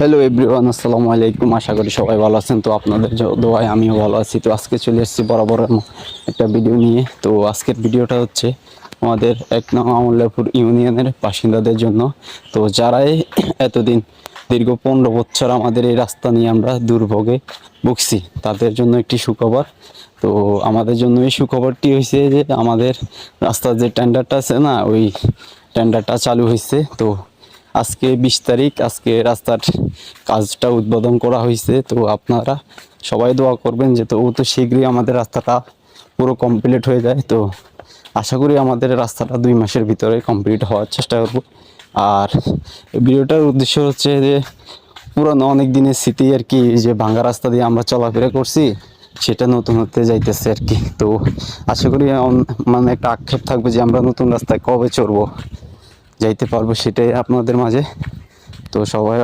Hello everyone, আসসালামু আলাইকুম। আশা করি সবাই ভালো আছেন। তো আপনাদের দোয়ায় আমিও ভালো আছি। তো আজকে চলে এসেছি বরাবর একটা ভিডিও নিয়ে। তো আজকের ভিডিওটা হচ্ছে আমাদের 1নং আমল্লাপুর ইউনিয়নের বাসিন্দাদের জন্য। তো যারাই এতদিন দীর্ঘ 15 বছর আমাদের এই রাস্তা নিয়ে আমরা দুর্ভোগে ভুগছি, তাদের জন্য একটি সুখবর। তো আমাদের জন্য এই সুখবরটি হয়েছে যে আমাদের রাস্তার যে টেন্ডারটা আছে না, ওই টেন্ডারটা চালু হয়েছে। তো আজকে 20 তারিখ, আজকে রাস্তার কাজটা উদ্বোধন করা হয়েছে। তো আপনারা সবাই দোয়া করবেন যে তো শীঘ্রই আমাদের রাস্তাটা পুরো কমপ্লিট হয়ে যায়। তো আশা করি আমাদের রাস্তাটা 2 মাসের ভিতরে কমপ্লিট হওয়ার চেষ্টা করব। আর এই ভিডিওটার উদ্দেশ্য হচ্ছে যে পুরানো অনেক দিনের স্মৃতি আর কি, যে ভাঙা রাস্তা দিয়ে আমরা চলাফেরা করছি সেটা নতুন হতে যাইতেছে আর কি। তো আশা করি মানে একটা আক্ষেপ থাকবে যে আমরা নতুন রাস্তায় কবে চড়বো, যাইতে পারবো, সেটাই আপনাদের মাঝে। তো সবাই